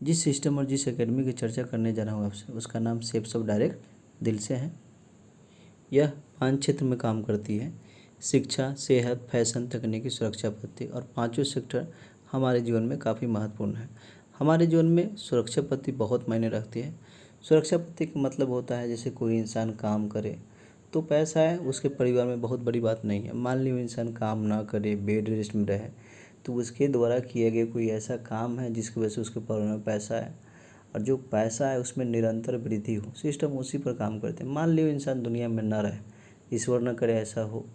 जिस सिस्टम और जिस एकेडमी की चर्चा करने जा रहा हूँ आपसे, उसका नाम शेप्स ऑफ डायरेक्ट दिल से है। यह 5 क्षेत्र में काम करती है: शिक्षा, सेहत, फैशन, तकनीकी, सुरक्षा पद्धति। और पांचों सेक्टर हमारे जीवन में काफ़ी महत्वपूर्ण है। हमारे जीवन में सुरक्षा पद्धति बहुत मायने रखती है। सुरक्षा पद्धति का मतलब होता है जैसे कोई इंसान काम करे तो पैसा है उसके परिवार में बहुत बड़ी बात नहीं है। मान लीजिए इंसान काम ना करे, बेड रेस्ट में रहे, तो उसके द्वारा किया गया कोई ऐसा काम है जिसकी वजह से उसके परिवार में पैसा है, और जो पैसा है उसमें निरंतर वृद्धि हो, सिस्टम उसी पर काम करते हैं। मान लीजिए इंसान दुनिया में ना रहे, ईश्वर न करे ऐसा हो,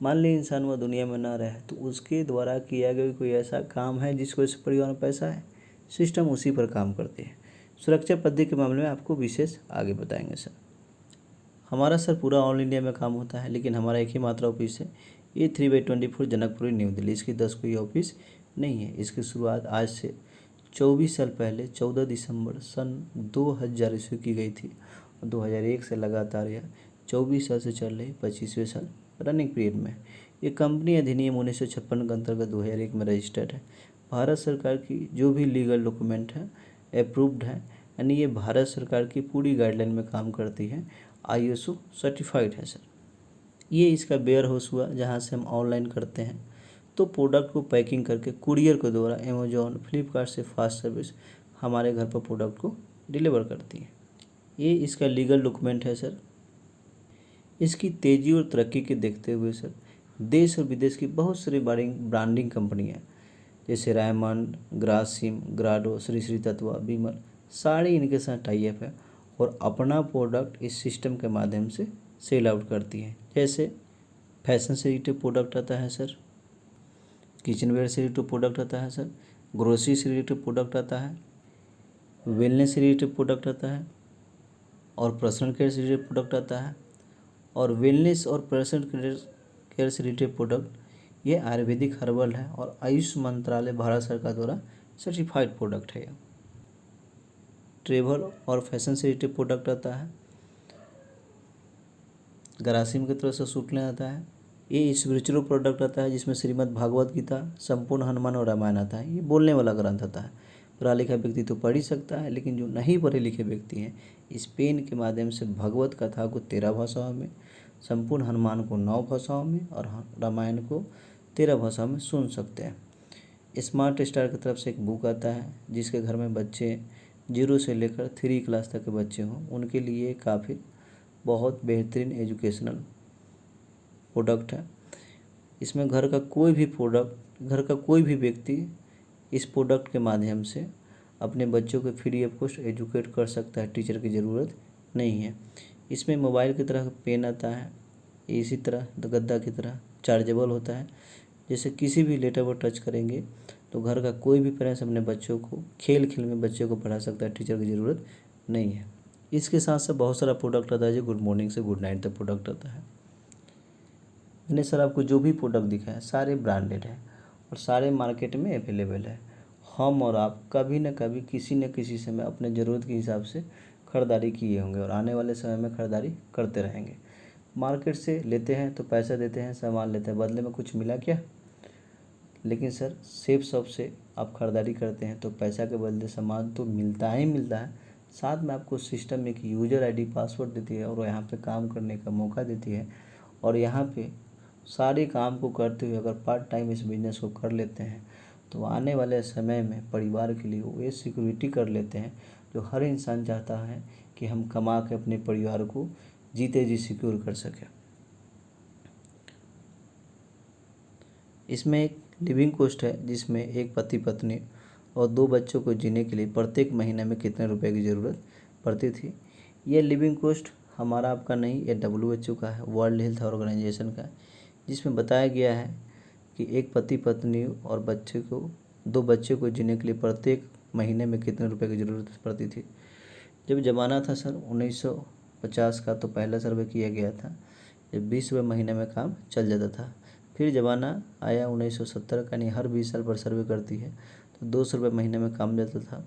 मान लीजिए इंसान वह दुनिया में ना रहे, तो उसके द्वारा किया गया कोई ऐसा काम है जिसकी वजह से परिवार में पैसा है, सिस्टम उसी पर काम करते हैं। सुरक्षा पद्धति के मामले में आपको विशेष आगे बताएंगे सर। हमारा सर पूरा ऑल इंडिया में काम होता है, लेकिन हमारा एक ही मात्र ऑफिस है, ये 3/24 जनकपुरी न्यू दिल्ली। इसकी 10 कोई ऑफिस नहीं है। इसकी शुरुआत आज से 24 साल पहले 14 दिसंबर सन 2000 ईस्वी की गई थी, और 2001 से लगातार यह 24 साल से चल रही 25वें साल रनिंग पीरियड में। ये कंपनी अधिनियम 1956 के अंतर्गत 2001 में रजिस्टर्ड है। भारत सरकार की जो भी लीगल डॉक्यूमेंट है अप्रूव्ड है, यानी ये भारत सरकार की पूरी गाइडलाइन में काम करती है। ISO सर्टिफाइड है सर। ये इसका वेयर हाउस हुआ जहाँ से हम ऑनलाइन करते हैं, तो प्रोडक्ट को पैकिंग करके कुरियर के द्वारा अमेजोन, फ्लिपकार्ट से फास्ट सर्विस हमारे घर पर प्रोडक्ट को डिलीवर करती है। ये इसका लीगल डॉक्यूमेंट है सर। इसकी तेज़ी और तरक्की के देखते हुए सर देश और विदेश की बहुत सारी ब्रांडिंग कंपनियाँ जैसे रायमंड, ग्रासिम, ग्राडो, श्री श्री तत्वा, विमल, सारी इनके साथ टाई अप है और अपना प्रोडक्ट इस सिस्टम के माध्यम से सेल आउट करती है। जैसे फैशन से रिलेटेड प्रोडक्ट आता है सर, किचनवेयर से रिलेटेड प्रोडक्ट आता है सर, ग्रोसरी से रिलेटेड प्रोडक्ट आता है, वेलनेस से रिलेटेड प्रोडक्ट आता है, और पर्सनल केयर से रिलेटेड प्रोडक्ट आता है। और वेलनेस और पर्सनल केयर से रिलेटेड प्रोडक्ट ये आयुर्वेदिक हर्बल है और आयुष मंत्रालय भारत सरकार द्वारा सर्टिफाइड प्रोडक्ट है। ट्रेवल और फैशन से रिलेटेड प्रोडक्ट आता है, ग्रासिम की तरफ से शुक्ल आता है। ये स्पिरिचुअल प्रोडक्ट आता है जिसमें श्रीमद् भागवत गीता, संपूर्ण हनुमान और रामायण आता है। ये बोलने वाला ग्रंथ आता है। पढ़ा लिखा व्यक्ति तो पढ़ ही सकता है, लेकिन जो नहीं पढ़े लिखे व्यक्ति हैं इस पेन के माध्यम से भगवत कथा को 13 भाषाओं में, संपूर्ण हनुमान को 9 भाषाओं में और रामायण को 13 भाषाओं में सुन सकते हैं। स्मार्ट स्टार की तरफ से एक बुक आता है जिसके घर में बच्चे 0 से लेकर 3 क्लास तक के बच्चे हों, उनके लिए काफ़ी बहुत बेहतरीन एजुकेशनल प्रोडक्ट है। इसमें घर का कोई भी व्यक्ति इस प्रोडक्ट के माध्यम से अपने बच्चों को फ्री ऑफ कॉस्ट एजुकेट कर सकता है, टीचर की ज़रूरत नहीं है। इसमें मोबाइल की तरह पेन आता है, इसी तरह गद्दा की तरह चार्जेबल होता है। जैसे किसी भी लेटर पर टच करेंगे तो घर का कोई भी पेरेंट्स अपने बच्चों को खेल में बच्चों को पढ़ा सकता है, टीचर की ज़रूरत नहीं है। इसके साथ साथ बहुत सारा प्रोडक्ट आता है जो गुड मॉर्निंग से गुड नाइट तक प्रोडक्ट आता है। मैंने सर आपको जो भी प्रोडक्ट दिखाया सारे ब्रांडेड हैं और सारे मार्केट में अवेलेबल है। हम और आप कभी न कभी किसी न किसी समय अपने ज़रूरत के हिसाब से खरीदारी किए होंगे और आने वाले समय में खरीदारी करते रहेंगे। मार्केट से लेते हैं तो पैसा देते हैं, सामान लेते हैं, बदले में कुछ मिला क्या? लेकिन सर सेफ शॉप से आप खरीदारी करते हैं तो पैसा के बदले सामान तो मिलता ही मिलता है, साथ में आपको सिस्टम एक यूज़र ID पासवर्ड देती है और यहाँ पे काम करने का मौका देती है। और यहाँ पे सारे काम को करते हुए अगर पार्ट टाइम इस बिज़नेस को कर लेते हैं तो आने वाले समय में परिवार के लिए वो ये सिक्योरिटी कर लेते हैं जो हर इंसान चाहता है कि हम कमा के अपने परिवार को जीते जी सिक्योर कर सकें। इसमें एक लिविंग कॉस्ट है जिसमें एक पति पत्नी और 2 बच्चों को जीने के लिए प्रत्येक महीने में कितने रुपए की ज़रूरत पड़ती थी। ये लिविंग कॉस्ट हमारा आपका नहीं, ये WHO का है, वर्ल्ड हेल्थ ऑर्गेनाइजेशन का, जिसमें बताया गया है कि एक पति पत्नी और 2 बच्चे को जीने के लिए प्रत्येक महीने में कितने रुपए की ज़रूरत पड़ती थी। जब ज़माना था सर 1950 का तो पहला सर्वे किया गया था जब 20 रुपये महीने में काम चल जाता था। फिर ज़माना आया 1970 का, यानी हर 20 साल पर सर्वे करती है तो 200 रुपये महीने में काम चलता था।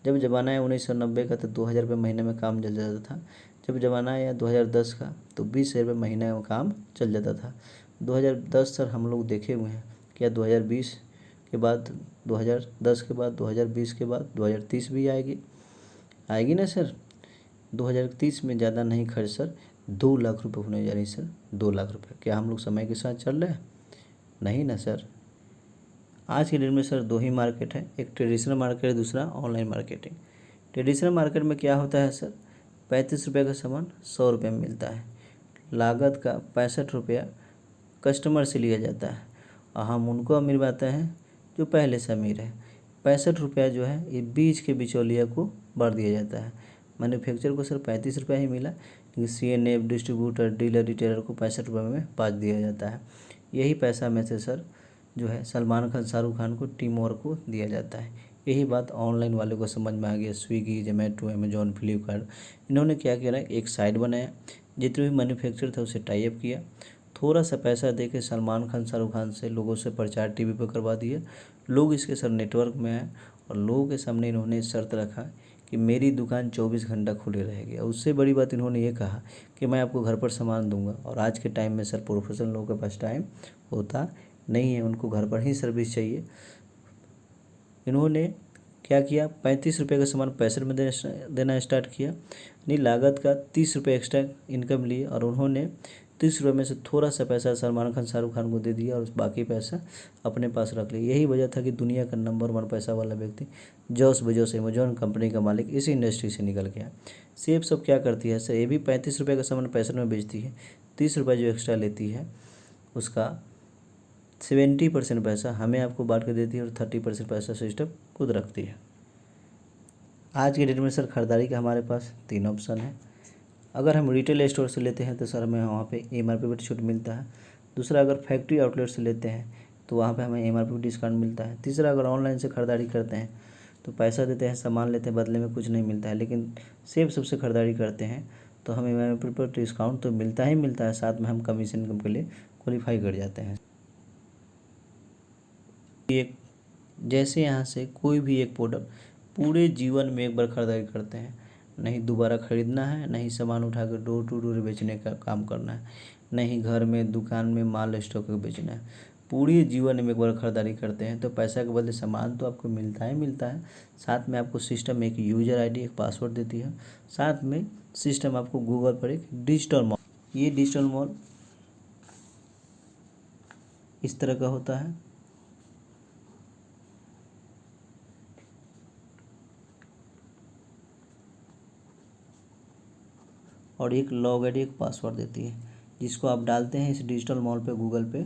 जब ज़माना आया 1990 का तो 2000 रुपये महीने में काम चल जाता था। जब ज़माना आया 2010 का तो 20 रुपये महीने में काम चल जाता था। 2010 सर हम लोग देखे हुए हैं, क्या 2020 के बाद 2010 के बाद 2020 के बाद 2030 भी आएगी ना सर। 2030 में ज़्यादा नहीं खर्च सर, 2 लाख रुपए होने जा रही सर, 2 लाख रुपए। क्या हम लोग समय के साथ चल रहे हैं? नहीं ना सर। आज के डेट में सर 2 ही मार्केट है, एक ट्रेडिशनल मार्केट है, दूसरा ऑनलाइन मार्केटिंग। ट्रेडिशनल मार्केट में क्या होता है सर, 35 रुपये का सामान 100 रुपये में मिलता है, लागत का 65 रुपया कस्टमर से लिया जाता है और हम उनको अमीर बनाते हैं जो पहले से अमीर है। 65 रुपया जो है ये बीच के बिचौलिया को बढ़ दिया जाता है। मैन्युफैक्चर को सर 35 रुपया ही मिला, लेकिन CNF, डिस्ट्रीब्यूटर, डीलर, रिटेलर को 65 रुपये में पाँच दिया जाता है। यही पैसा में से सर जो है सलमान खान, शाहरुख खान को, टीम वर्क को दिया जाता है। यही बात ऑनलाइन वाले को समझ में आ गया। स्विगी, जोमेटो, अमेजॉन, फ्लिपकार्ट, इन्होंने क्या किया, एक साइट बनाया, जितने भी मैन्युफैक्चर था उसे टाई अप किया, थोड़ा सा पैसा दे के सलमान खान, शाहरुख खान से लोगों से प्रचार टीवी पर करवा दिया। लोग इसके सर नेटवर्क में आए और लोगों के सामने इन्होंने शर्त रखा कि मेरी दुकान 24 घंटा खुली रहेगी। और उससे बड़ी बात इन्होंने ये कहा कि मैं आपको घर पर सामान दूंगा। और आज के टाइम में सर प्रोफेशनल लोगों के पास टाइम होता नहीं है, उनको घर पर ही सर्विस चाहिए। इन्होंने क्या किया, 35 रुपये का सामान 65 में देना स्टार्ट किया, यानी लागत का 30 रुपये एक्स्ट्रा इनकम लिए और उन्होंने 30 रुपये में से थोड़ा सा पैसा सलमान खान, शाहरुख खान को दे दिया और बाकी पैसा अपने पास रख लिया। यही वजह था कि दुनिया का नंबर 1 पैसा वाला व्यक्ति जॉस बेजोस, अमेजॉन कंपनी का मालिक, इसी इंडस्ट्री से निकल गया। सेब सब क्या करती है सर, ये भी 35 रुपये का सामान 65 में बेचती है, 30 रुपये जो एक्स्ट्रा लेती है उसका 70% पैसा हमें आपको बांट के देती है और 30% पैसा सिस्टम खुद रखती है। आज के डेट में सर खरीदारी का हमारे पास 3 ऑप्शन है। अगर हम रिटेल स्टोर से लेते हैं तो सर हमें वहाँ पे MRP पर छूट मिलता है। दूसरा, अगर फैक्ट्री आउटलेट से लेते हैं तो वहाँ पे हमें MRP पर डिस्काउंट मिलता है। तीसरा, अगर ऑनलाइन से खरीदारी करते हैं तो पैसा देते हैं, सामान लेते हैं, बदले में कुछ नहीं मिलता है। लेकिन सेब सबसे खरीदारी करते हैं तो हमें MRP पर डिस्काउंट तो मिलता ही मिलता है, साथ में हम कमीशन इनकम के लिए क्वालिफाई कर जाते हैं। एक जैसे यहाँ से कोई भी एक प्रोडक्ट पूरे जीवन में एक बार खरीदारी करते हैं, नहीं दोबारा खरीदना है, नहीं सामान उठा कर डोर टू डोर बेचने का काम करना है, नहीं घर में दुकान में माल स्टॉक कर बेचना है। पूरे जीवन में एक बार खरीदारी करते हैं तो पैसा के बदले सामान तो आपको मिलता ही मिलता है, साथ में आपको सिस्टम एक यूज़र ID, एक पासवर्ड देती है, साथ में सिस्टम आपको गूगल पर एक डिजिटल मॉल, ये डिजिटल मॉल इस तरह का होता है। और एक लॉग ID, एक पासवर्ड देती है, जिसको आप डालते हैं इस डिजिटल मॉल पे, गूगल पे,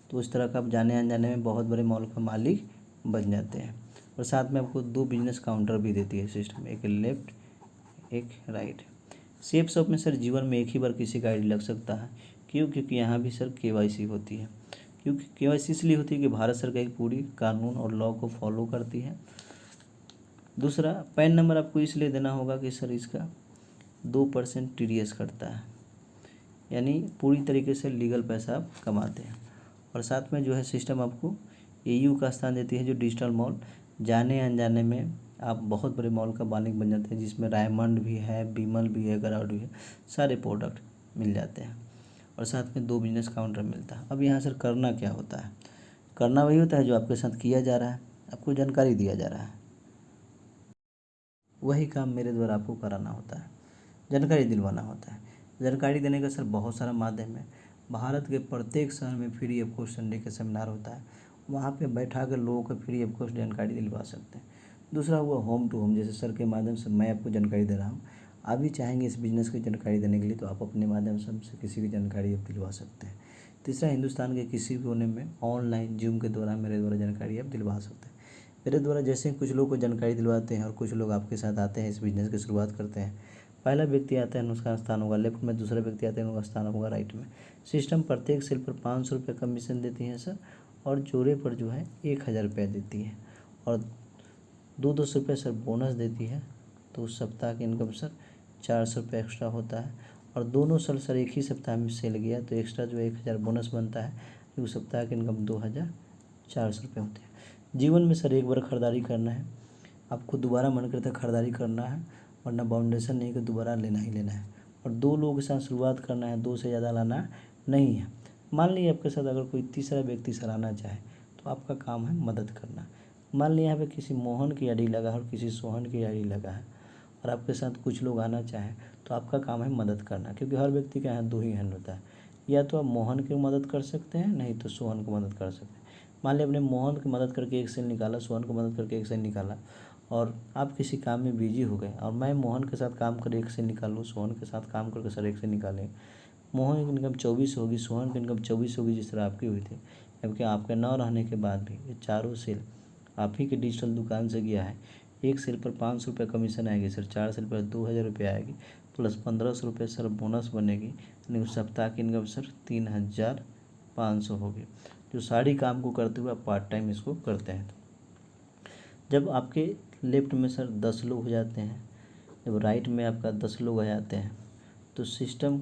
तो उस तरह का आप जाने अनजाने में बहुत बड़े मॉल का मालिक बन जाते हैं। और साथ में आपको 2 बिजनेस काउंटर भी देती है सिस्टम, एक लेफ्ट एक राइट। सेब शॉप में सर जीवन में एक ही बार किसी का ID लग सकता है। क्यों? क्योंकि यहाँ भी सर KYC होती है। क्योंकि KYC इसलिए होती है कि भारत सरकार एक पूरी कानून और लॉ को फॉलो करती है। दूसरा, पैन नंबर आपको इसलिए देना होगा कि सर इसका 2% TDS कटता है, यानी पूरी तरीके से लीगल पैसा आप कमाते हैं। और साथ में जो है सिस्टम आपको AU का स्थान देती है, जो डिजिटल मॉल जाने अनजाने में आप बहुत बड़े मॉल का मालिक बन जाते हैं, जिसमें डायमंड भी है, बिमल भी है, गराउड भी है, सारे प्रोडक्ट मिल जाते हैं। और साथ में 2 बिजनेस काउंटर मिलता है। अब यहाँ सर करना क्या होता है? करना वही होता है जो आपके साथ किया जा रहा है, आपको जानकारी दिया जा रहा है, वही काम मेरे द्वारा आपको कराना होता है, जानकारी दिलवाना होता है। जानकारी देने का सर बहुत सारा माध्यम है। भारत के प्रत्येक शहर में फ्री ऑफ कॉस्ट संडे का सेमिनार होता है, वहाँ पे बैठा कर लोगों को फ्री ऑफ कॉस्ट जानकारी दिलवा सकते हैं। दूसरा हुआ होम टू होम, जैसे सर के माध्यम से मैं आपको जानकारी दे रहा हूँ, आप भी चाहेंगे इस बिज़नेस की जानकारी देने के लिए तो आप अपने माध्यम से हमसे किसी की जानकारी आप दिलवा सकते हैं। तीसरा, हिंदुस्तान के किसी भी कोने में ऑनलाइन जूम के द्वारा मेरे द्वारा जानकारी आप दिलवा सकते हैं। मेरे द्वारा जैसे कुछ लोग को जानकारी दिलवाते हैं और कुछ लोग आपके साथ आते हैं, इस बिज़नेस की शुरुआत करते हैं। पहला व्यक्ति आता है उसका स्थान होगा लेफ्ट में, दूसरा व्यक्ति आता है उनका स्थान होगा राइट में। सिस्टम प्रत्येक सेल पर 500 रुपये कमीशन देती है सर, और जोड़े पर जो है 1000 रुपये देती है, और 200 रुपये सर बोनस देती है। तो उस सप्ताह की इनकम सर 400 रुपये एक्स्ट्रा होता है। और दोनों साल सर एक ही सप्ताह में सेल गया तो एक्स्ट्रा जो 1000 बोनस बनता है, उस सप्ताह की इनकम 2400 रुपये होते हैं। जीवन में सर एक बार खरीदारी करना है, आपको दोबारा मन करता है खरीदारी करना है, वरना बाउंडेशन नहीं कि दोबारा लेना ही लेना है। और 2 लोगों के साथ शुरुआत करना है, 2 से ज़्यादा लाना नहीं है। मान लीजिए आपके साथ अगर कोई तीसरा व्यक्ति सर आना चाहे तो तो आपका काम है मदद करना। मान लिया यहाँ पे किसी मोहन की आईडी लगा है और किसी सोहन की आईडी लगा है और आपके साथ कुछ लोग आना चाहें तो आपका काम है मदद करना, क्योंकि हर व्यक्ति का यहाँ 2 ही हैंड होता है। या तो आप मोहन की मदद कर सकते हैं, नहीं तो सोहन को मदद कर सकते हैं। मान लिया आपने मोहन की मदद करके एक सेल निकाला, सोहन को मदद करके एक सेल निकाला और आप किसी काम में बिजी हो गए और मैं मोहन के साथ काम कर एक सेल निकालूँ, सोहन के साथ काम करके सर एक सेल निकालें, मोहन की इनकम 24 होगी, सोहन की इनकम 24 होगी जिस तरह आपकी हुई थी। जबकि आपके न रहने के बाद भी ये चारों सेल आप ही के डिजिटल दुकान से गया है। एक सेल पर 500 रुपये कमीशन आएगी सर, 4 सेल पर 2000 रुपये आएगी, प्लस 1500 रुपये सर बोनस बनेगी, यानी उस सप्ताह की इनकम सर 3500 होगी, जो सारी काम को करते हुए आप पार्ट टाइम इसको करते हैं। जब आपके लेफ्ट में सर 10 लोग हो जाते हैं, जब राइट में आपका 10 लोग आ जाते हैं, तो सिस्टम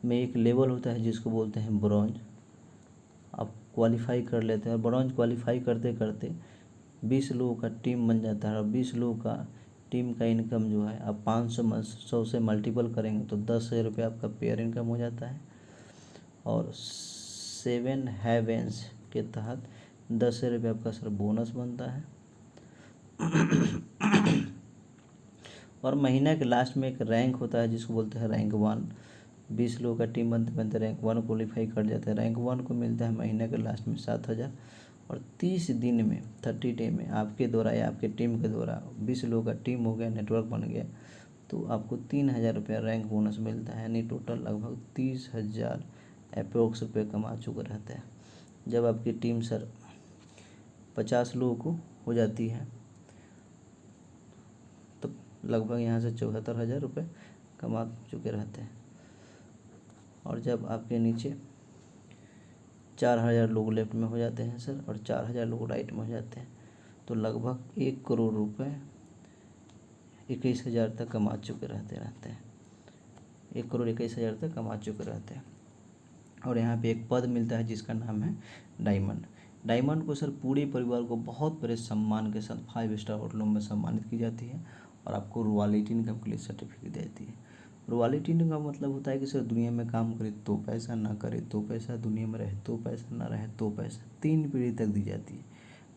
में एक लेवल होता है जिसको बोलते हैं ब्रॉन्ज। आप क्वालिफाई कर लेते हैं और ब्रॉन्ज क्वालिफाई करते करते 20 लोगों का टीम बन जाता है और 20 लोगों का टीम का इनकम जो है आप 500 से मल्टीपल करेंगे तो 10,000 रुपये आपका पेयर इनकम हो जाता है। और 7 हेवेंस के तहत 10,000 रुपये आपका सर बोनस बनता है। और महीने के लास्ट में एक रैंक होता है जिसको बोलते हैं रैंक 1। 20 लोगों का टीम बनते बनते रैंक 1 क्वालिफाई कर जाता है। रैंक 1 को मिलता है महीने के लास्ट में 7,000। और 30 दिन में 30 डे में आपके द्वारा या आपके टीम के द्वारा 20 लोगों का टीम हो गया, नेटवर्क बन गया, तो आपको 3,000 रुपया रैंक बोनस मिलता है, यानी टोटल लगभग 30,000 अप्रोक्स रुपये कमा चुके रहते हैं। जब आपकी टीम सर 50 लोगों को हो जाती है तो लगभग यहाँ से 74,000 रुपये कमा चुके रहते हैं। और जब आपके नीचे 4,000 लोग लेफ्ट में हो जाते हैं सर और 4,000 लोग राइट में हो जाते हैं, तो लगभग 1 करोड़ रुपये 21,000 तक कमा चुके रहते हैं। 1 करोड़ 21,000 तक कमा चुके रहते हैं। और यहाँ पे एक पद मिलता है जिसका नाम है डायमंड। डायमंड को सर पूरे परिवार को बहुत बड़े सम्मान के साथ 5 स्टार होटलों में सम्मानित की जाती है और आपको रॉयल्टी इनकम के लिए सर्टिफिकेट देती है। रॉयल्टी इनकम का मतलब होता है कि सर दुनिया में काम करे तो पैसा, ना करे तो पैसा, दुनिया में रहे तो पैसा, ना रहे तो पैसा, 3 पीढ़ी तक दी जाती है।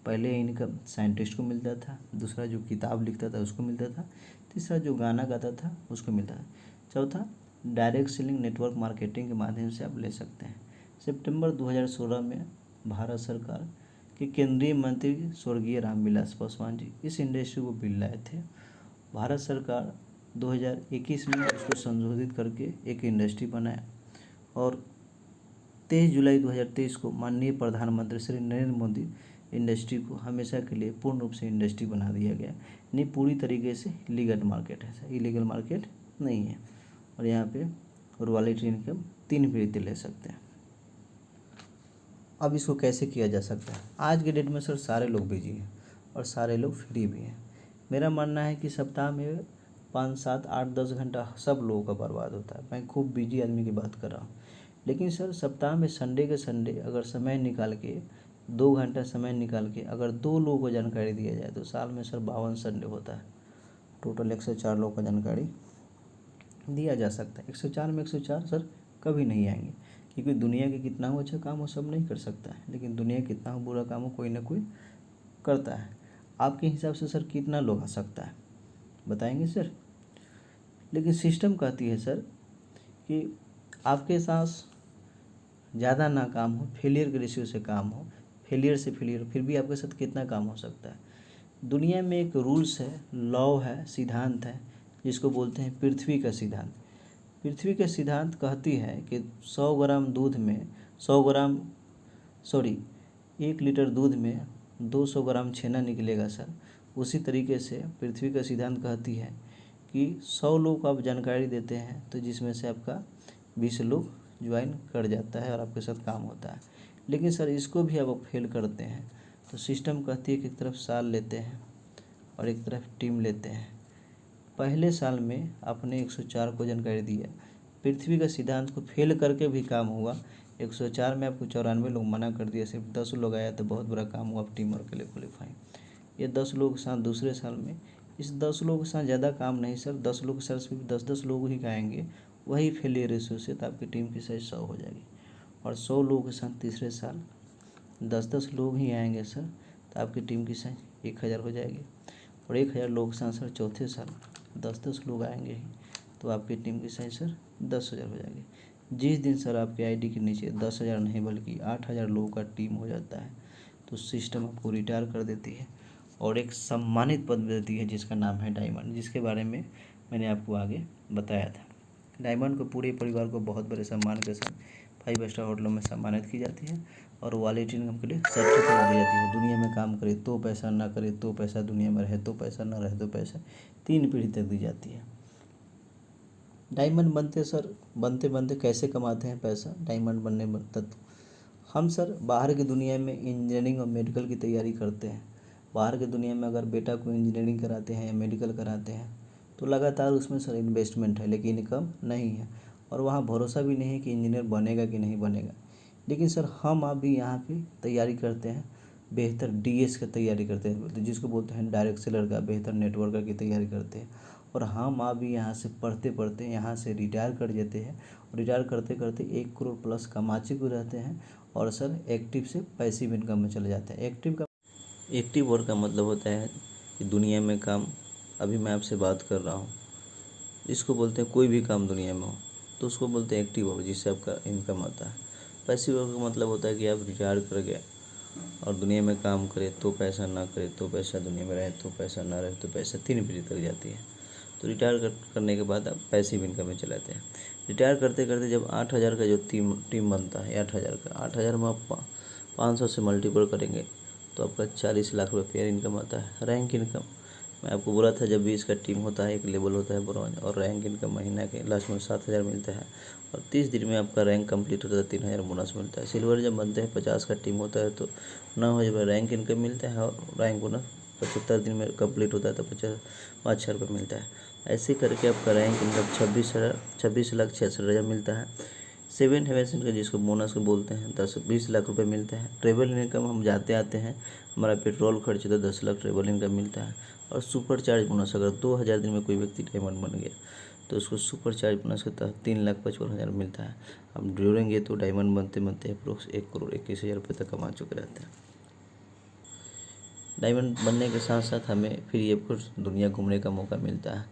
पहले इनकम साइंटिस्ट को मिलता था, दूसरा जो किताब लिखता था उसको मिलता था, तीसरा जो गाना गाता था उसको मिलता था, चौथा डायरेक्ट सेलिंग नेटवर्क मार्केटिंग के माध्यम से आप ले सकते हैं। सितंबर 2016 में भारत सरकार के केंद्रीय मंत्री स्वर्गीय रामविलास पासवान जी इस इंडस्ट्री को बिल लाए थे। भारत सरकार 2021 में इसको संशोधित करके एक इंडस्ट्री बनाया और 23 जुलाई 2023 को माननीय प्रधानमंत्री श्री नरेंद्र मोदी इंडस्ट्री को हमेशा के लिए पूर्ण रूप से इंडस्ट्री बना दिया गया, यानी पूरी तरीके से लीगल मार्केट है, इलीगल मार्केट नहीं है। और यहाँ पे रॉयल्टी इनकम 3 पीढ़ी ले सकते हैं। अब इसको कैसे किया जा सकता है? आज के डेट में सर सारे लोग बिजी हैं और सारे लोग फ्री भी हैं। मेरा मानना है कि सप्ताह में 5, 7, 8, 10 घंटा सब लोगों का बर्बाद होता है। मैं खूब बिजी आदमी की बात कर रहा हूँ, लेकिन सर सप्ताह में संडे के संडे अगर समय निकाल के 2 घंटा समय निकाल के अगर 2 लोगों को जानकारी दिया जाए तो साल में सर 52 संडे होता है। टोटल 104 लोगों को जानकारी दिया जा सकता है। 104 में 104 सर कभी नहीं आएंगे, क्योंकि दुनिया के कितना हो अच्छा काम हो सब नहीं कर सकता है, लेकिन दुनिया के कितना हो बुरा काम हो कोई ना कोई करता है। आपके हिसाब से सर कितना लोग आ सकता है बताएंगे सर? लेकिन सिस्टम कहती है सर कि आपके साथ ज़्यादा ना काम हो, फेलियर के रेशियो से काम हो, फेलियर से फेलियर, फिर भी आपके साथ कितना काम हो सकता है। दुनिया में एक रूल्स है, लॉ है, सिद्धांत है जिसको बोलते हैं पृथ्वी का सिद्धांत। पृथ्वी का सिद्धांत कहती है कि 100 ग्राम दूध में 1 लीटर दूध में 200 ग्राम छेना निकलेगा सर। उसी तरीके से पृथ्वी का सिद्धांत कहती है कि 100 लोग को आप जानकारी देते हैं तो जिसमें से आपका 20 लोग ज्वाइन कर जाता है और आपके साथ काम होता है। लेकिन सर इसको भी आप फेल करते हैं तो सिस्टम कहती है कि एक तरफ साल लेते हैं और एक तरफ टीम लेते हैं। पहले साल में आपने 104 को जानकारी दिया, पृथ्वी का सिद्धांत को फेल करके भी काम हुआ। 104 में आपको 94 लोग मना कर दिया, सिर्फ 10 लोग आया तो बहुत बड़ा काम हुआ, आप टीम वर्क के लिए क्वालिफाई। ये 10 लोगों के साथ दूसरे साल में इस 10 लोगों के साथ ज़्यादा काम नहीं सर, 10 लोग के साथ सिर्फ 10-10 लोग ही आएंगे, वही फेलियर रेशियो से, तो आपकी टीम की साइज 100 हो जाएगी। और 100 लोगों के साथ तीसरे साल 10-10 लोग ही आएंगे सर, तो आपकी टीम की साइज 1000 हो जाएगी। और 1000 लोग के साथ सर चौथे साल 10-10 लोग आएंगे ही, तो आपकी टीम की साइज सर 10,000 हो जाएगी। जिस दिन सर आपके आईडी के नीचे 10,000 नहीं बल्कि 8,000 लोगों का टीम हो जाता है, तो सिस्टम आपको रिटायर कर देती है और एक सम्मानित पद देती है जिसका नाम है डायमंड, जिसके बारे में मैंने आपको आगे बताया था। डायमंड को पूरे परिवार को बहुत बड़े सम्मान के साथ 5 स्टार होटलों में सम्मानित की जाती है और क्वालिटी इनकम के लिए सर्टिफिकेट दी जाती है। दुनिया में काम करे तो पैसा, ना करे तो पैसा, दुनिया में रहे तो पैसा, ना रहे तो पैसा, 3 पीढ़ी तक दी जाती है। डायमंड बनते सर बनते बनते कैसे कमाते हैं पैसा डायमंड बनने तक? हम सर बाहर की दुनिया में इंजीनियरिंग और मेडिकल की तैयारी करते हैं। बाहर की दुनिया में अगर बेटा को इंजीनियरिंग कराते हैं या मेडिकल कराते हैं तो लगातार उसमें सर इन्वेस्टमेंट है, लेकिन इनकम नहीं है और वहाँ भरोसा भी नहीं है कि इंजीनियर बनेगा कि नहीं बनेगा। लेकिन सर हम आप भी यहाँ पे तैयारी करते हैं, बेहतर डीएस की तैयारी करते हैं, जिसको बोलते हैं डायरेक्ट सेलर का, बेहतर नेटवर्कर की तैयारी करते हैं। और हम आप भी यहाँ से पढ़ते पढ़ते यहाँ से रिटायर कर जाते हैं और रिटायर करते करते 1 करोड़ प्लस कमा चुके रहते हैं और सर एक्टिव से पैसिव इनकम में चले जाते हैं। एक्टिव वर्क का मतलब होता है कि दुनिया में काम, अभी मैं आपसे बात कर रहा हूँ, इसको बोलते हैं कोई भी काम दुनिया में हो तो उसको बोलते हैं एक्टिव वर्क, जिससे आपका इनकम आता है। पैसिव वर्क का मतलब होता है कि आप रिटायर कर गए और दुनिया में काम करे तो पैसा, ना करे तो पैसा, दुनिया में रहे तो पैसा, ना रहे तो पैसा, 3 पीढ़ी तक जाती है। तो रिटायर करने के बाद आप पैसिव इनकम में चले जाते हैं। रिटायर करते करते जब 8,000 का जो टीम बनता है, 8,000 में आप 500 से मल्टीपल करेंगे तो आपका 40 लाख रुपये पेयर इनकम आता है। रैंक इनकम मैं आपको बोला था, जब भी इसका टीम होता है एक लेवल होता है ब्रॉन्ज, और रैंक इनकम महीना के लास्ट में 7,000 मिलता है और 30 दिन में आपका रैंक कंप्लीट होता है 3,000 बोनस मिलता है। सिल्वर जब बनते हैं 50 का टीम होता है तो 9,000 रैंक इनकम मिलता है और रैंक बोनस 75 दिन में कंप्लीट होता है तो 5,000 रुपये मिलता है। ऐसे करके आपका रैंक इनकम 26,66,000 मिलता है। 7 हेवेंस इनकम जिसको बोनस को बोलते हैं 20 लाख रुपए मिलता है। ट्रेवल इनकम हम जाते आते हैं, हमारा पेट्रोल खर्च तो 10 लाख ट्रेवल इनकम मिलता है। और सुपर चार्ज बोनस, अगर 2,000 दिन में कोई व्यक्ति डायमंड बन गया तो उसको सुपर चार्ज बोनस के तहत 3,55,000 मिलता है। हम जोड़ेंगे तो डायमंड बनते बनते अप्रोक्स 1,21,000 रुपये तक कमा चुके रहते हैं। डायमंड बनने के साथ साथ हमें फ्री ऑफ कॉस्ट दुनिया घूमने का मौका मिलता है।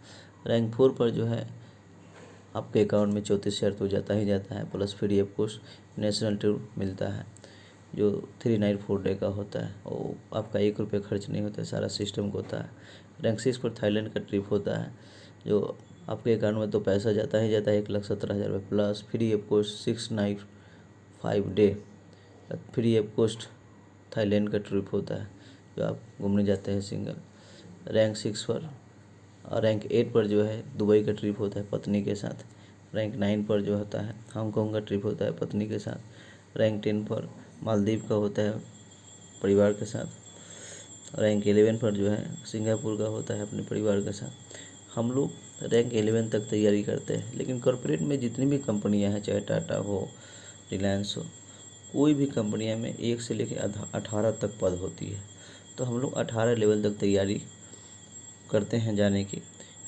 रैंक 4 पर जो है आपके अकाउंट में 34,000 तो जाता ही जाता है, plus free of cost national tour मिलता है जो 3 नाइट 4 डे का होता है। वो आपका 1 रुपये खर्च नहीं होता है, सारा सिस्टम का होता है। रैंक 6 पर थाईलैंड का ट्रिप होता है जो आपके अकाउंट में तो पैसा जाता ही जाता है 1,17,000 रुपये, plus free of cost 6 night 5 day free of cost Thailand का ट्रिप होता है जो आप घूमने जाते हैं सिंगल। रैंक 6 पर और रैंक 8 पर जो है दुबई का ट्रिप होता है पत्नी के साथ। रैंक 9 पर जो होता है हांगकांग का ट्रिप होता है पत्नी के साथ। रैंक 10 पर मालदीव का होता है परिवार के साथ। रैंक 11 पर जो है सिंगापुर का होता है अपने परिवार के साथ। हम लोग रैंक 11 तक तैयारी करते हैं, लेकिन कॉर्पोरेट में जितनी भी कंपनियां हैं, चाहे टाटा हो, रिलायंस हो, कोई भी कंपनियां में 1 से लेकर 18 तक पद होती है। तो हम लोग 18 लेवल तक तैयारी करते हैं जाने की,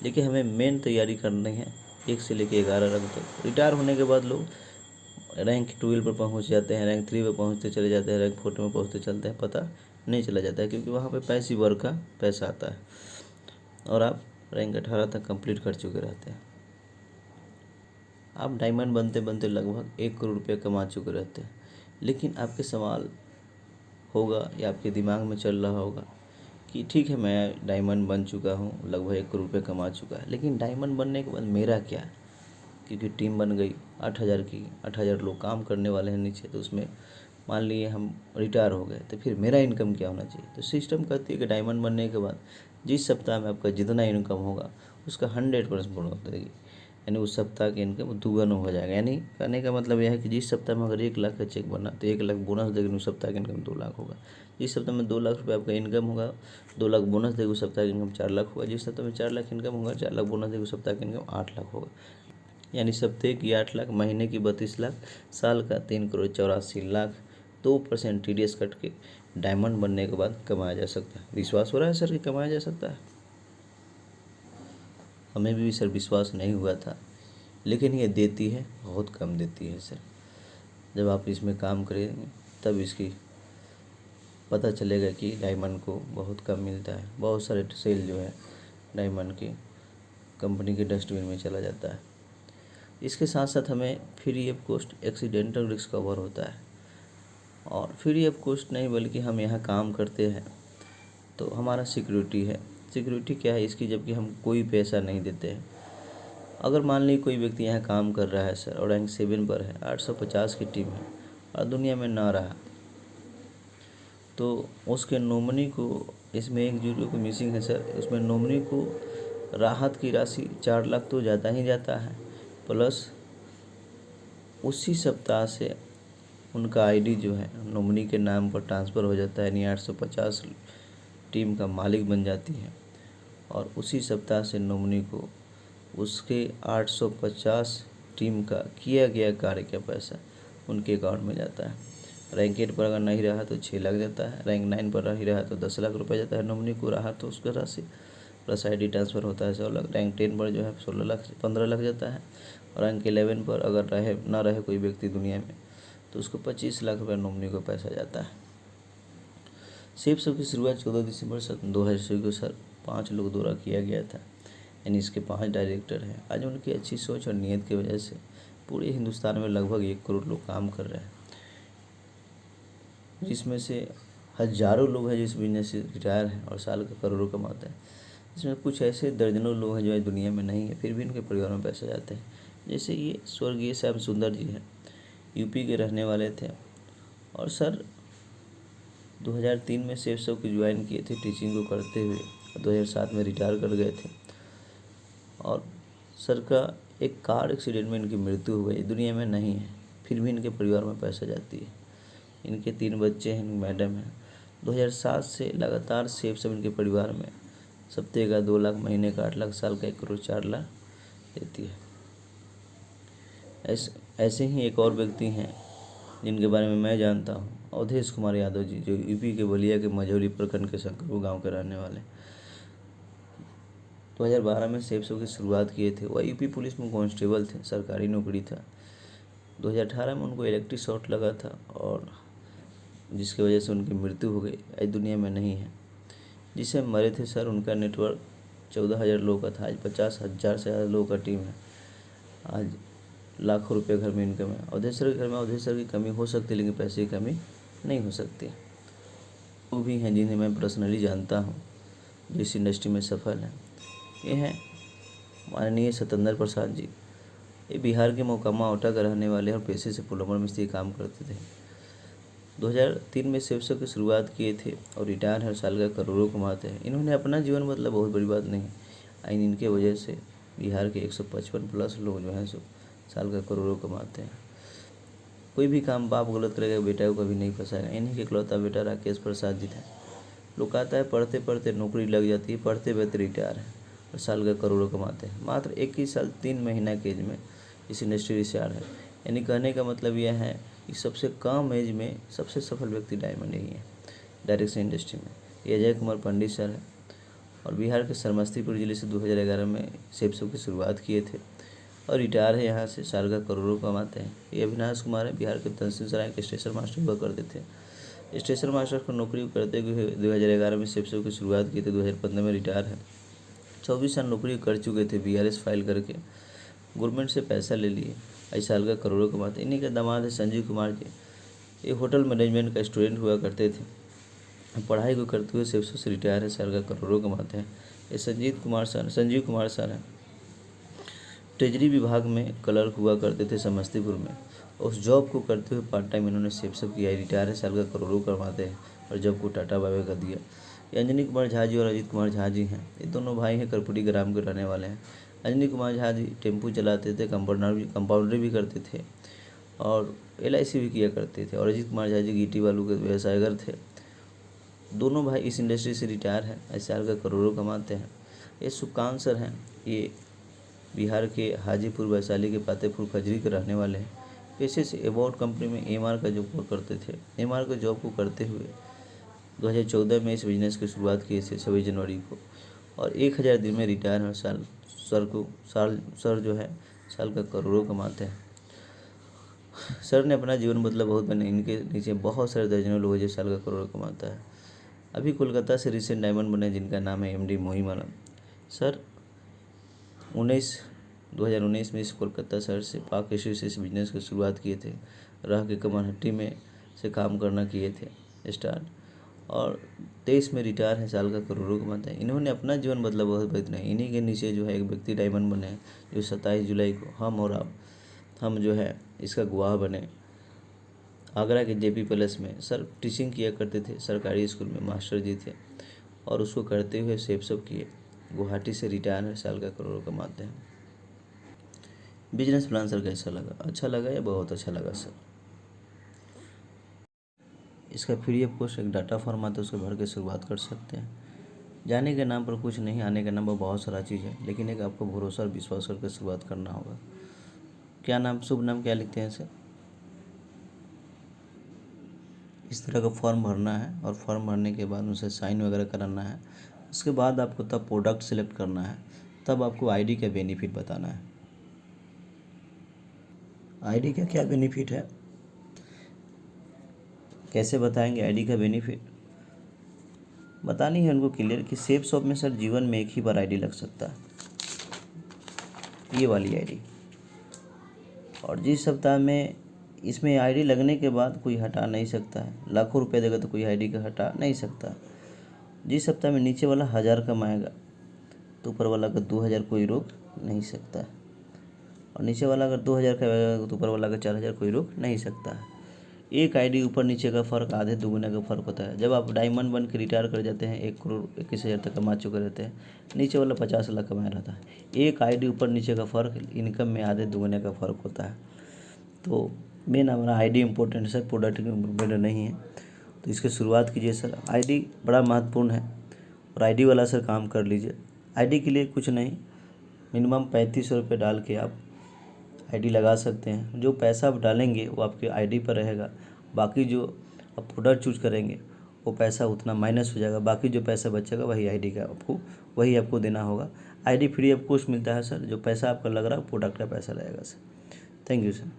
लेकिन हमें मेन तैयारी करनी है 1 से लेकर 11 रैंक तक। रिटायर होने के बाद लोग रैंक 12 पर पहुंच जाते हैं, रैंक 3 पर पहुंचते चले जाते हैं, रैंक 4 में पहुंचते चलते हैं, पता नहीं चला जाता है क्योंकि वहाँ पे पैसिव वर्क का पैसा आता है और आप रैंक 18 तक कंप्लीट कर चुके रहते हैं। आप डायमंड बनते बनते लगभग 1 करोड़ रुपये कमा चुके रहते हैं। लेकिन आपके सवाल होगा या आपके दिमाग में चल रहा होगा कि ठीक है, मैं डायमंड बन चुका हूँ, लगभग 1 करोड़ रुपये कमा चुका है, लेकिन डायमंड बनने के बाद मेरा क्या? क्योंकि टीम बन गई 8,000 की, 8,000 लोग काम करने वाले हैं नीचे, तो उसमें मान लिए हम रिटायर हो गए तो फिर मेरा इनकम क्या होना चाहिए? तो सिस्टम कहती है कि डायमंड बनने के बाद जिस सप्ताह में आपका जितना इनकम होगा उसका 100% बढ़ोतरी देगी, यानी उस सप्ताह की इनकम दुगना हो जाएगा। यानी कहने का मतलब यह है कि जिस सप्ताह में अगर 1 लाख का चेक बना तो 1 लाख बोनस देगी, उस सप्ताह की इनकम 2 लाख होगा। जिस सप्ताह में 2 लाख रुपये आपका इनकम होगा, 2 लाख बोनस देगी, उस सप्ताह की इनकम 4 लाख होगा। जिस सप्ताह में 4 लाख इनकम होगा, 4 लाख बोनस देगी, उस सप्ताह की इनकम 8 लाख होगा। यानी सप्ताह की 8 लाख, महीने की 32 लाख, साल का 3,84,00,000 2% TDS कट के डायमंड बनने के बाद कमाया जा सकता है। विश्वास हो रहा है सर कि कमाया जा सकता है? हमें भी सर विश्वास नहीं हुआ था, लेकिन ये देती है, बहुत कम देती है सर। जब आप इसमें काम करेंगे तब इसकी पता चलेगा कि डायमंड को बहुत कम मिलता है। बहुत सारे सेल जो है डायमंड की कंपनी के डस्टबिन में चला जाता है। इसके साथ साथ हमें free of cost accidental risk cover होता है। और फ्री ऑफ कॉस्ट नहीं बल्कि हम यहाँ काम करते हैं तो हमारा सिक्योरिटी है। सिक्योरिटी क्या है इसकी, जबकि हम कोई पैसा नहीं देते हैं। अगर मान लीजिए कोई व्यक्ति यहाँ काम कर रहा है सर और रैंक 7 पर है, 850 की टीम है और दुनिया में ना रहा, तो उसके नॉमिनी को, इसमें एक जीरो को मिसिंग है सर, उसमें नॉमिनी को राहत की राशि 4 लाख तो जाता ही जाता है, प्लस उसी सप्ताह से उनका आईडी जो है नॉमिनी के नाम पर ट्रांसफ़र हो जाता है, यानी 850 टीम का मालिक बन जाती है। और उसी सप्ताह से नॉमिनी को उसके 850 टीम का किया गया कार्य का पैसा उनके अकाउंट में जाता है। रैंक 8 पर अगर नहीं रहा तो 6 लाख जाता है, रैंक 9 पर नहीं रहा तो 10 लाख रुपए जाता है नॉमिनी को, रहा तो उसका राशि प्लस आईडी ट्रांसफ़र होता है 100 लाख। रैंक 10 पर जो है 15 लाख जाता है। और रैंक 11 पर अगर ना रहे कोई व्यक्ति दुनिया में तो उसको 25 लाख रुपये नॉमिनी को पैसा जाता है। सेफ सब की शुरुआत 14 दिसंबर 2000 को सर 5 लोग द्वारा किया गया था, यानी इसके 5 डायरेक्टर हैं। आज उनकी अच्छी सोच और नीयत की वजह से पूरे हिंदुस्तान में लगभग 1 करोड़ लोग काम कर रहे हैं, जिसमें से हज़ारों लोग हैं जिस बिजनेस से रिटायर हैं और साल का करोड़ों कमाते हैं। इसमें कुछ ऐसे दर्जनों लोग हैं जो दुनिया में नहीं है फिर भी उनके परिवार में पैसे जाते हैं। जैसे ये स्वर्गीय श्याम सुंदर जी हैं, यूपी के रहने वाले थे और सर 2003 में सेफ सब की ज्वाइन किए थे टीचिंग को करते हुए, 2007 में रिटायर कर गए थे। और सर का एक कार एक्सीडेंट में इनकी मृत्यु हो गई, दुनिया में नहीं है फिर भी इनके परिवार में पैसा जाती है। इनके 3 बच्चे हैं, मैडम हैं। 2007 से लगातार सेफ सब इनके परिवार में सप्ताह का 2 लाख, महीने का 8 लाख, साल का 1 करोड़ 4 लाख देती है। ऐसे ही एक और व्यक्ति हैं जिनके बारे में मैं जानता हूँ, अवधेश कुमार यादव जी, जो यूपी के बलिया के मझौली प्रखंड के शंकरपुर गांव के रहने वाले। 2012 में सेफ सब की शुरुआत किए थे। वह यूपी पुलिस में कांस्टेबल थे, सरकारी नौकरी था। 2018 में उनको इलेक्ट्रिक शॉक लगा था और जिसकी वजह से उनकी मृत्यु हो गई, आज दुनिया में नहीं है। जिसे मरे थे सर उनका नेटवर्क 14,000 लोगों का था, आज 50,000 से ज़्यादा लोगों का टीम है। आज लाखों रुपए घर में इनकम है। अवधेश सर के घर में अवधेश सर की कमी हो सकती है लेकिन पैसे की कमी नहीं हो सकती। वो भी हैं जिन्हें मैं पर्सनली जानता हूँ जो इस इंडस्ट्री में सफल हैं। ये हैं माननीय सत्येंद्र प्रसाद जी। ये बिहार के मोकामा ओटा का रहने वाले और पेशे से प्लम्बर मिस्त्री काम करते थे। 2003 में सेफ सब की शुरुआत किए थे और रिटायर हर साल का करोड़ों कमाते हैं। इन्होंने अपना जीवन मतलब बहुत बड़ी बात नहीं, आई इनके वजह से बिहार के 155 प्लस लोग जो हैं सो साल का करोड़ों कमाते हैं। कोई भी काम बाप गलत करेगा बेटा को कभी नहीं फंसाएगा। इन्हीं के इकलौता बेटा राकेश प्रसाद जी थे। लोग कहता है पढ़ते पढ़ते नौकरी लग जाती है, पढ़ते पढ़ते रिटायर है और साल का करोड़ों कमाते हैं। मात्र 21 साल 3 महीना के एज में इस इंडस्ट्री रिटायर है। यानी कहने का मतलब यह है कि सबसे कम एज में सबसे सफल व्यक्ति डायमंड ही है डायरेक्शन इंडस्ट्री में। ये अजय कुमार पंडित सर है और बिहार के समस्तीपुर जिले से 2011 में सेफ सब की शुरुआत किए थे और रिटायर है यहाँ से, साल का करोड़ों कमाते हैं। ये अविनाश कुमार है, बिहार के तहसील सराय के स्टेशन मास्टर हुआ करते थे। स्टेशन मास्टर को नौकरी करते हुए 2011 में सेफ सब की शुरुआत की थी, 2015 में रिटायर है। 24 साल नौकरी कर चुके थे, BRS फाइल करके गवर्नमेंट से पैसा ले लिए, आज साल का करोड़ों कमाते। इन्हीं का दामाद है संजीव कुमार जी। ये होटल मैनेजमेंट का स्टूडेंट हुआ करते थे, पढ़ाई को करते हुए सेफ सब से रिटायर है, साल का करोड़ों कमाते हैं। ये संजीव कुमार सर हैं। ट्रेजरी विभाग में क्लर्क हुआ करते थे समस्तीपुर में। उस जॉब को करते हुए पार्ट टाइम इन्होंने सेफ सब किया, रिटायर है, साल का करोड़ों कमाते हैं और जॉब को टाटा बाय बाय कर दिया। ये अंजनी कुमार झा जी और अजीत कुमार झा जी हैं। ये दोनों भाई हैं, कर्पूरी ग्राम के रहने वाले हैं। अंजनी कुमार झा जी टेम्पू चलाते थे, कंपाउंडर भी करते थे और LIC भी किया करते थे। और अजीत कुमार झा जी गिट्टी बालू के व्यवसायगर थे। दोनों भाई इस इंडस्ट्री से रिटायर हैं, ऐसे साल का करोड़ों कमाते हैं। ये सुकांत सर हैं, ये बिहार के हाजीपुर वैशाली के पातेपुर खजरी के रहने वाले हैं। पेशे से एबॉट कंपनी में MR का जॉब करते थे। MR का जॉब को करते हुए 2014 में इस बिजनेस की शुरुआत की थी 26 जनवरी को और 1000 दिन में रिटायर हर साल सर जो है साल का करोड़ों कमाते हैं। सर ने अपना जीवन बदला बहुत बने, इनके नीचे बहुत सारे दर्जनों लोग हैं जो साल का करोड़ कमाता है। अभी कोलकाता से रिसेंट डायमंड बने जिनका नाम है एमडी मोहिम आलम। सर 2019 में इस कोलकाता शहर से पाक एशिया से इस बिजनेस की शुरुआत किए थे। राह के कमानहट्टी में से काम करना किए थे स्टार्ट, और 23 में रिटायर है, साल का करोड़ों कमाते हैं। इन्होंने अपना जीवन बदला बहुत बदला है। इन्हीं के नीचे जो है एक व्यक्ति डायमंड बने हैं जो 27 जुलाई को हम और आप हम जो है इसका गवाह बने। आगरा के जेपी पैलेस में सर टीचिंग किया करते थे, सरकारी स्कूल में मास्टर जी थे और उसको करते हुए सेफ सब किए। गुवाहाटी से रिटायर है, साल का करोड़ों कमाते हैं। बिजनेस प्लान सर कैसा लगा? अच्छा लगा या बहुत अच्छा लगा सर? इसका फ्री ऑफ कॉस्ट एक डाटा फॉर्म आता है, उसको भर के शुरुआत कर सकते हैं। जाने के नाम पर कुछ नहीं, आने के नाम पर बहुत सारा चीज़ है, लेकिन एक आपको भरोसा और विश्वास करके शुरुआत करना होगा। क्या नाम, शुभ नाम क्या लिखते हैं सर? इस तरह का फॉर्म भरना है और फॉर्म भरने के बाद उनसे साइन वगैरह कराना है। उसके बाद आपको तब प्रोडक्ट सेलेक्ट करना है, तब आपको आईडी का बेनिफिट बताना है। आईडी का क्या बेनिफिट है, कैसे बताएंगे आईडी का बेनिफिट? बतानी है उनको क्लियर कि सेफ शॉप में सर जीवन में एक ही बार आईडी लग सकता है, ये वाली आईडी। और जिस सप्ताह में इसमें आईडी लगने के बाद कोई हटा नहीं सकता है। लाखों रुपए देगा तो कोई आईडी का हटा नहीं सकता। जिस सप्ताह में नीचे वाला 1000 कमाएगा तो ऊपर वाला का 2000 कोई रोक नहीं सकता है, और नीचे वाला अगर 2000 कमाएगा तो ऊपर वाला का 4000 कोई रोक नहीं सकता है। एक आईडी ऊपर नीचे का फ़र्क आधे दुगुने का फ़र्क होता है। जब आप डायमंड बन के रिटायर कर जाते हैं 1 करोड़ 21,000 तक कमा चुके रहते हैं, नीचे वाला 50 लाख कमाया रहता है। एक आईडी ऊपर नीचे का फ़र्क इनकम में आधे दुगुने का फ़र्क होता है। तो मेन हमारा आईडी इम्पोर्टेंट है सर, प्रोडक्ट इम्पोर्टेंट नहीं है। तो इसकी शुरुआत कीजिए सर, आईडी बड़ा महत्वपूर्ण है और आईडी वाला सर काम कर लीजिए। आईडी के लिए कुछ नहीं, मिनिमम 3500 रुपये डाल के आप आईडी लगा सकते हैं। जो पैसा आप डालेंगे वो आपके आईडी पर रहेगा, बाकी जो आप प्रोडक्ट चूज करेंगे वो पैसा उतना माइनस हो जाएगा, बाकी जो पैसा बचेगा वही आईडी का वही आपको देना होगा। आईडी फ्री ऑफ कॉस्ट मिलता है सर, जो पैसा आपका लग रहा है प्रोडक्ट का पैसा रहेगा सर। Thank you sir.